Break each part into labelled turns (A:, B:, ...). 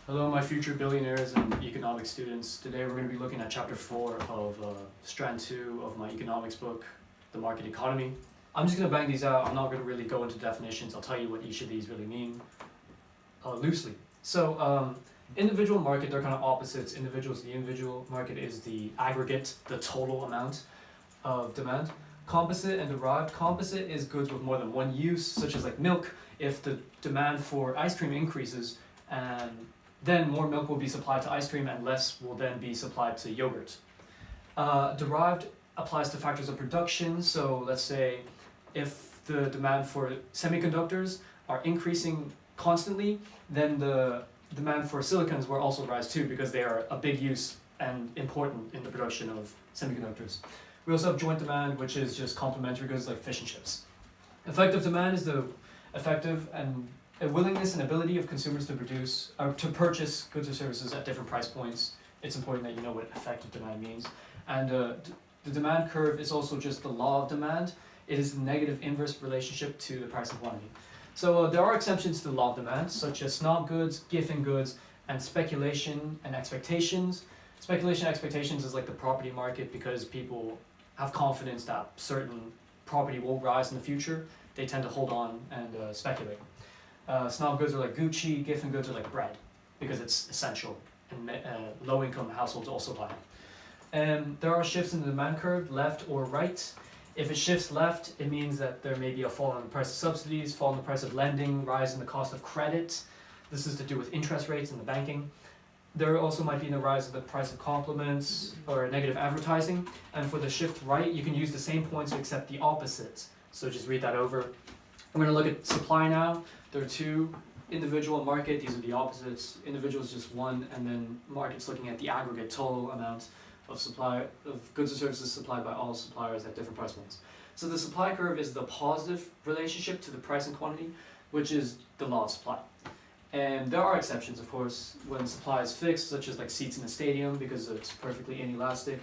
A: Hello, my future billionaires and economics students. Today we're going to be looking at chapter 4 of strand 2 of my economics book, The Market Economy. I'm just going to bang these out. I'm not going to really go into definitions. I'll tell you what each of these really mean loosely. So individual market, they're kind of opposites. The individual market is the aggregate, the total amount of demand. Composite and derived. Composite is goods with more than one use, such as like milk. If the demand for ice cream increases, and then more milk will be supplied to ice cream and less will then be supplied to yogurt. Derived applies to factors of production. So let's say if the demand for semiconductors are increasing constantly, then the demand for silicons will also rise too, because they are a big use and important in the production of semiconductors. We also have joint demand, which is just complementary goods like fish and chips. Effective demand is the effective and a willingness and ability of consumers to produce or to purchase goods or services at different price points. It's important that you know what effective demand means. And the demand curve is also just the law of demand. It is the negative inverse relationship to the price and quantity. So there are exceptions to the law of demand, such as snob goods, giffen goods, and speculation and expectations. Speculation and expectations is like the property market, because people have confidence that certain property will rise in the future. They tend to hold on and speculate. Snob goods are like Gucci, giffen goods are like bread, because it's essential, and low-income households also buy it. There are shifts in the demand curve, left or right. If it shifts left, it means that there may be a fall in the price of subsidies, fall in the price of lending, rise in the cost of credit. This is to do with interest rates in the banking. There also might be a rise in the price of compliments or negative advertising. And for the shift right, you can use the same points except the opposites. So just read that over. I'm going to look at supply now. There are two. Individual market, these are the opposites. Individual is just one, and then market's looking at the aggregate total amount of supply of goods or services supplied by all suppliers at different price points. So the supply curve is the positive relationship to the price and quantity, which is the law of supply. And there are exceptions, of course, when supply is fixed, such as like seats in a stadium, because it's perfectly inelastic,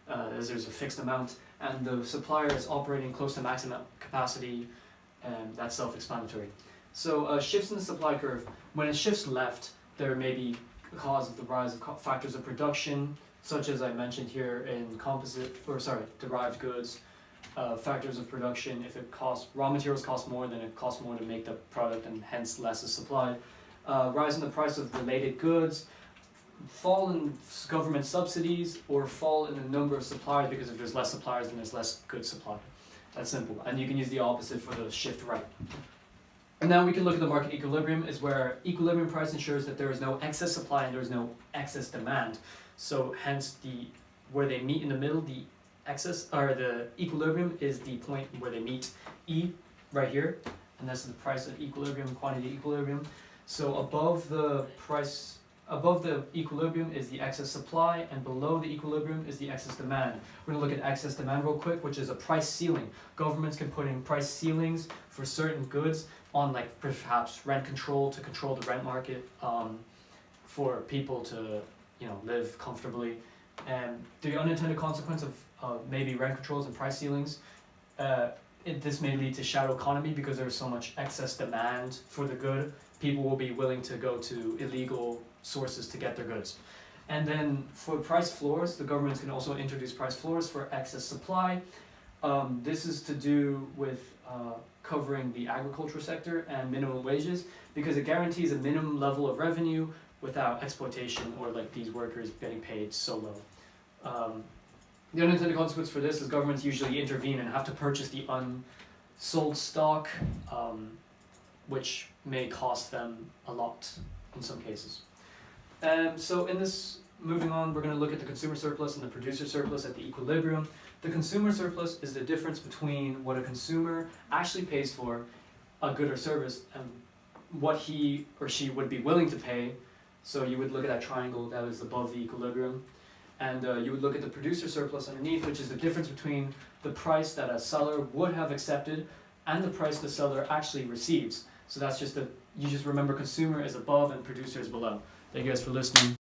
A: as there's a fixed amount, and the supplier is operating close to maximum capacity, and that's self-explanatory. So shifts in the supply curve, when it shifts left, there may be a cause of the rise of factors of production, such as I mentioned here in derived goods. Factors of production, if it costs, raw materials cost more, then it costs more to make the product, and hence less is supplied. Rise in the price of related goods, fall in government subsidies, or fall in the number of suppliers, because if there's less suppliers, then there's less goods supplied. That's simple. And you can use the opposite for the shift right. And now we can look at the market equilibrium, is where equilibrium price ensures that there is no excess supply and there is no excess demand. So hence where they meet in the middle, the equilibrium is the point where they meet E right here, and that's the price of equilibrium, quantity equilibrium. So above the equilibrium is the excess supply, and below the equilibrium is the excess demand. We're going to look at excess demand real quick, which is a price ceiling. Governments can put in price ceilings for certain goods on, like, perhaps rent control, to control the rent market, for people to, live comfortably. And the unintended consequence of maybe rent controls and price ceilings, this may lead to shadow economy, because there's so much excess demand for the good. People will be willing to go to illegal sources to get their goods. And then for price floors, the governments can also introduce price floors for excess supply. This is to do with covering the agriculture sector and minimum wages, because it guarantees a minimum level of revenue without exploitation or like these workers getting paid so low. The unintended consequence for this is governments usually intervene and have to purchase the unsold stock, which may cost them a lot in some cases. So in this, moving on, we're going to look at the consumer surplus and the producer surplus at the equilibrium. The consumer surplus is the difference between what a consumer actually pays for a good or service and what he or she would be willing to pay. So you would look at that triangle that is above the equilibrium. And you would look at the producer surplus underneath, which is the difference between the price that a seller would have accepted and the price the seller actually receives. So that's just you just remember consumer is above and producer is below. Thank you guys for listening.